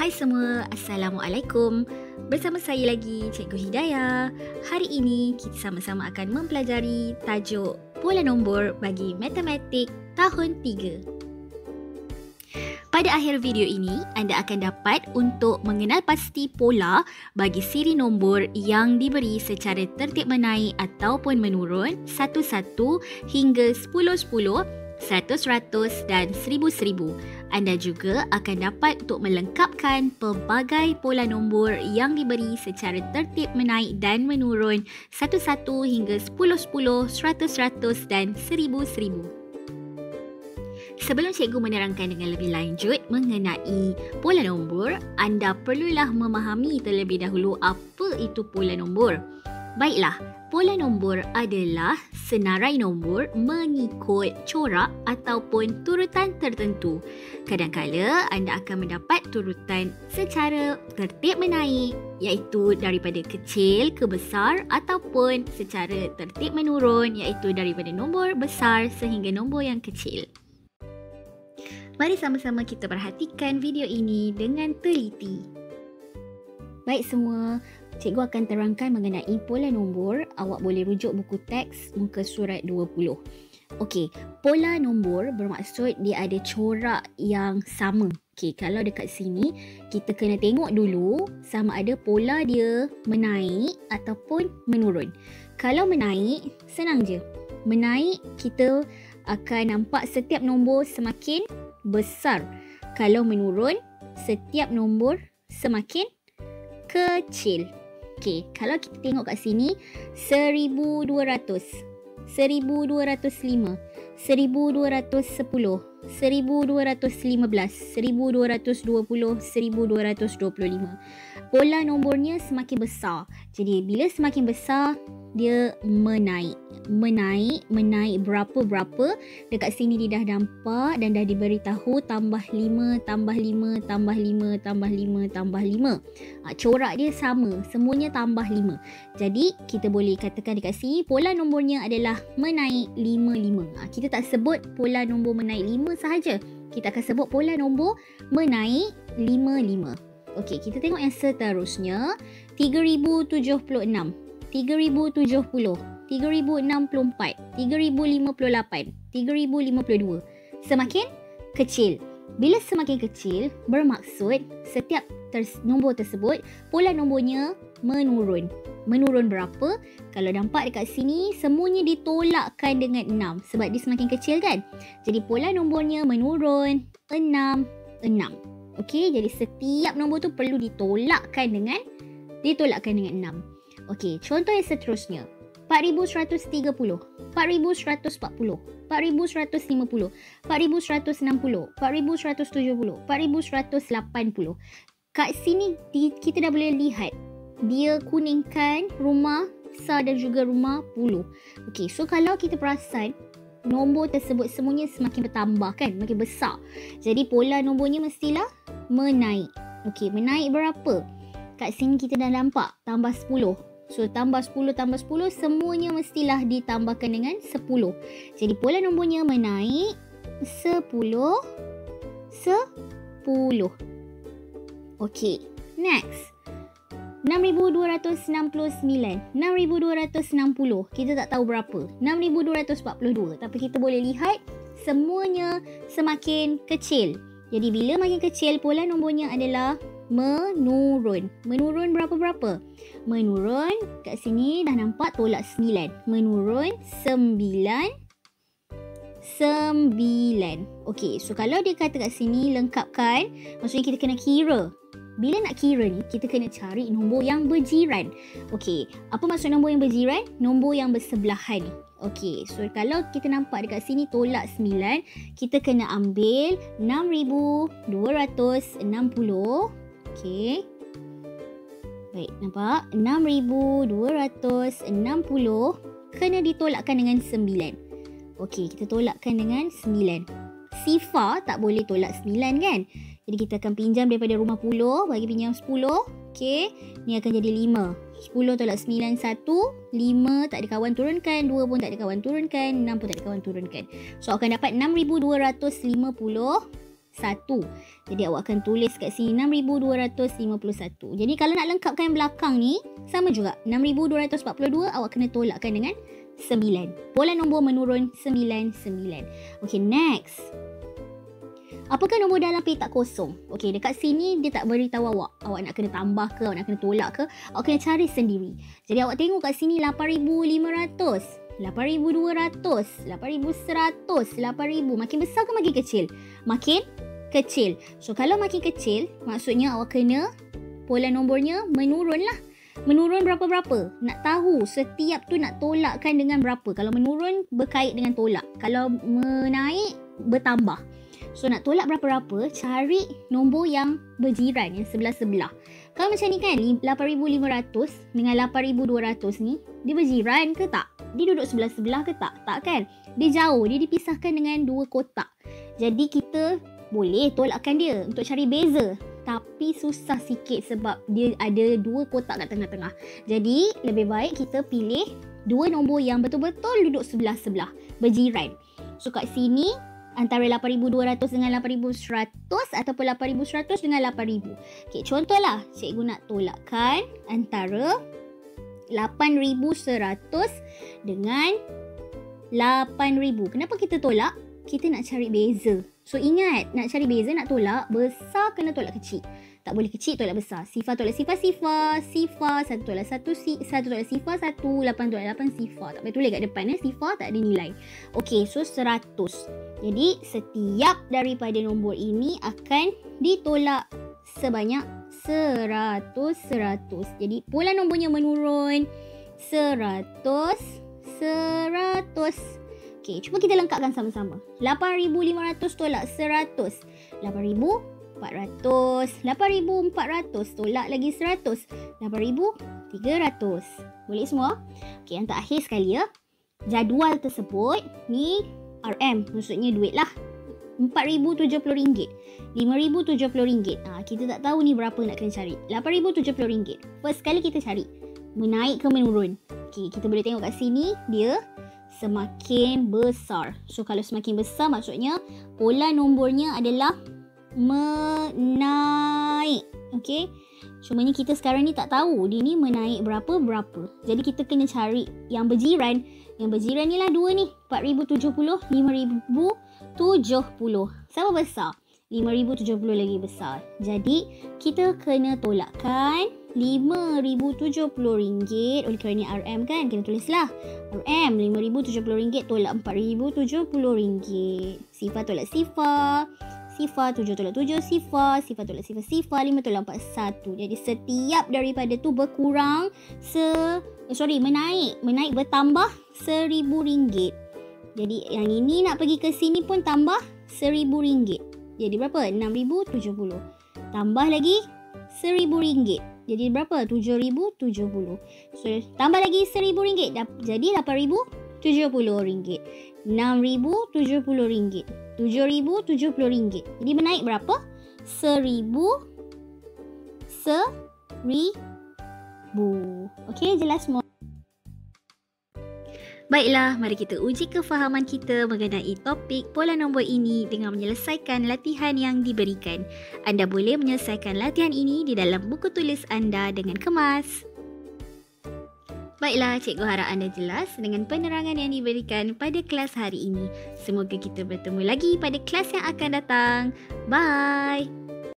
Hai semua, Assalamualaikum. Bersama saya lagi, Cikgu Hidayah. Hari ini kita sama-sama akan mempelajari tajuk pola nombor bagi matematik tahun 3. Pada akhir video ini, anda akan dapat untuk mengenal pasti pola bagi siri nombor yang diberi secara tertib menaik ataupun menurun 1-1 hingga 10-10, 100-100 dan 1000-1000. Anda juga akan dapat untuk melengkapkan pelbagai pola nombor yang diberi secara tertib menaik dan menurun 1-1 hingga 10-10, 100-100 dan 1000-1000. Sebelum cikgu menerangkan dengan lebih lanjut mengenai pola nombor, anda perlulah memahami terlebih dahulu apa itu pola nombor. Baiklah, pola nombor adalah senarai nombor mengikut corak ataupun turutan tertentu. Kadang-kala anda akan mendapat turutan secara tertib menaik, iaitu daripada kecil ke besar, ataupun secara tertib menurun, iaitu daripada nombor besar sehingga nombor yang kecil. Mari sama-sama kita perhatikan video ini dengan teliti. Baik semua, cikgu akan terangkan mengenai pola nombor. Awak boleh rujuk buku teks muka surat 20. Okey, pola nombor bermaksud dia ada corak yang sama. Okey, kalau dekat sini kita kena tengok dulu sama ada pola dia menaik ataupun menurun. Kalau menaik, senang je. Menaik, kita akan nampak setiap nombor semakin besar. Kalau menurun, setiap nombor semakin kecil. Okey, kalau kita tengok kat sini 1200, 1205, 1210, 1215, 1220, 1225. Pola nombornya semakin besar. Jadi bila semakin besar, dia menaik. Menaik berapa-berapa. Dekat sini dia dah nampak dan dah diberitahu tambah 5, tambah 5, tambah 5, tambah 5, tambah 5. Corak dia sama. Semuanya tambah 5. Jadi kita boleh katakan dekat sini pola nombornya adalah menaik 5-5. Kita tak sebut pola nombor menaik 5 sahaja. Kita akan sebut pola nombor menaik 5-5. Okey, kita tengok yang seterusnya. 3076, 3070, 3064, 3058, 3052. Semakin kecil. Bila semakin kecil, bermaksud setiap nombor tersebut, pola nombornya menurun. Menurun berapa? Kalau nampak dekat sini, semuanya ditolakkan dengan 6. Sebab dia semakin kecil kan? Jadi pola nombornya menurun 6, 6. Okey, jadi setiap nombor tu perlu ditolakkan dengan 6. Okey, contoh yang seterusnya. 4130, 4140, 4150, 4160, 4170, 4180. Kat sini kita dah boleh lihat dia kuningkan rumah besar dan juga rumah puluh. Okey, so kalau kita perasan nombor tersebut semuanya semakin bertambah kan, makin besar. Jadi pola nombornya mestilah menaik. Okey, menaik berapa? Kat sini kita dah nampak tambah 10. So tambah 10 tambah 10 semuanya mestilah ditambahkan dengan 10. Jadi pola nombornya menaik 10 10. Okey, next. 6269, 6260. Kita tak tahu berapa. 6242. Tapi kita boleh lihat semuanya semakin kecil. Jadi bila makin kecil, pola nombornya adalah menurun. Menurun berapa-berapa? Menurun, kat sini dah nampak tolak 9. Menurun 9. Okey, so kalau dia kata kat sini lengkapkan, maksudnya kita kena kira. Bila nak kira ni, kita kena cari nombor yang berjiran. Okey, apa maksud nombor yang berjiran? Nombor yang bersebelahan. Okey, so kalau kita nampak dekat sini tolak 9, kita kena ambil 6260. Okey. Baik, nampak? 6260 kena ditolakkan dengan 9. Okey, kita tolakkan dengan 9. Sifar tak boleh tolak 9 kan? Jadi kita akan pinjam daripada rumah puluh, bagi pinjam 10. Okey, ni akan jadi 5. 10 tolak 9, 1. 5 tak ada kawan turunkan, 2 pun tak ada kawan turunkan, 6 pun tak ada kawan turunkan. So akan dapat 6250 Jadi awak akan tulis kat sini 6,251. Jadi kalau nak lengkapkan yang belakang ni, sama juga. 6,242 awak kena tolakkan dengan 9. Pola nombor menurun 99. Okay, next. Apakah nombor dalam petak kosong? Okey, dekat sini dia tak beritahu awak. Awak nak kena tambah ke, awak nak kena tolak ke, awak kena cari sendiri. Jadi awak tengok kat sini 8,500, 8,200, 8,100, 8,000. Makin besar ke makin kecil? Makin kecil. So kalau makin kecil, maksudnya awak kena pola nombornya menurun lah. Menurun berapa-berapa? Nak tahu setiap tu nak tolakkan dengan berapa. Kalau menurun berkait dengan tolak. Kalau menaik bertambah. So nak tolak berapa-berapa, cari nombor yang berjiran, yang sebelah-sebelah. Kalau macam ni kan, 8,500 dengan 8,200 ni, dia berjiran ke tak? Dia duduk sebelah-sebelah ke tak? Tak kan? Dia jauh, dia dipisahkan dengan 2 kotak. Jadi kita boleh tolakkan dia untuk cari beza. Tapi susah sikit sebab dia ada 2 kotak kat tengah-tengah. Jadi lebih baik kita pilih 2 nombor yang betul-betul duduk sebelah-sebelah, berjiran. So kat sini, antara 8,200 dengan 8,100 ataupun 8,100 dengan 8,000. Okay, contohlah cikgu nak tolakkan antara 8,100 dengan 8,000. Kenapa kita tolak? Kita nak cari beza. So ingat, nak cari beza, nak tolak, besar kena tolak kecil. Tak boleh kecil tolak besar. Sifar tolak sifar, sifar, 1 tolak 1, 1 tolak sifar, 1, 8 tolak 8, sifar. Tak boleh tulis kat depan, sifar tak ada nilai. Okey, so 100. Jadi setiap daripada nombor ini akan ditolak sebanyak 100. Jadi pola nombornya menurun 100. Okey, cuba kita lengkapkan sama-sama. 8,500 tolak 100. 8,400. 8,400 tolak lagi 100. 8,300. Boleh semua? Okey, yang terakhir sekali ya. Jadual tersebut ni RM, maksudnya duit lah. RM4,070. RM5,070. Kita tak tahu ni berapa nak kena cari. RM8,070. First kali kita cari. Menaik ke menurun? Okey, kita boleh tengok kat sini. Dia semakin besar. So kalau semakin besar maksudnya pola nombornya adalah menaik. Okey. Cumanya kita sekarang ni tak tahu dia ni menaik berapa. Jadi kita kena cari yang berjiran. Yang berjiran ni lah 2 ni. 4,070, 5,070. Sama besar. 5,070 lagi besar. Jadi kita kena tolakkan RM5,070. Oleh kerana RM kan, kena tulislah RM. RM5,070 tolak RM4,070. Sifar tolak sifar. Sifar 7 tolak 7, sifar tolak sifar, 5 tolak 4, 1. Jadi setiap daripada tu berkurang menaik bertambah RM1,000. Jadi yang ini nak pergi ke sini pun tambah RM1,000. Jadi berapa? RM6,070. Tambah lagi RM1,000. Jadi berapa? RM7,070. So tambah lagi RM1,000. Jadi RM8,070. RM6,070. RM7,070. Jadi menaik berapa? RM1,000. Okey, jelas semua? Baiklah, mari kita uji kefahaman kita mengenai topik pola nombor ini dengan menyelesaikan latihan yang diberikan. Anda boleh menyelesaikan latihan ini di dalam buku tulis anda dengan kemas. Baiklah, cikgu harap anda jelas dengan penerangan yang diberikan pada kelas hari ini. Semoga kita bertemu lagi pada kelas yang akan datang. Bye!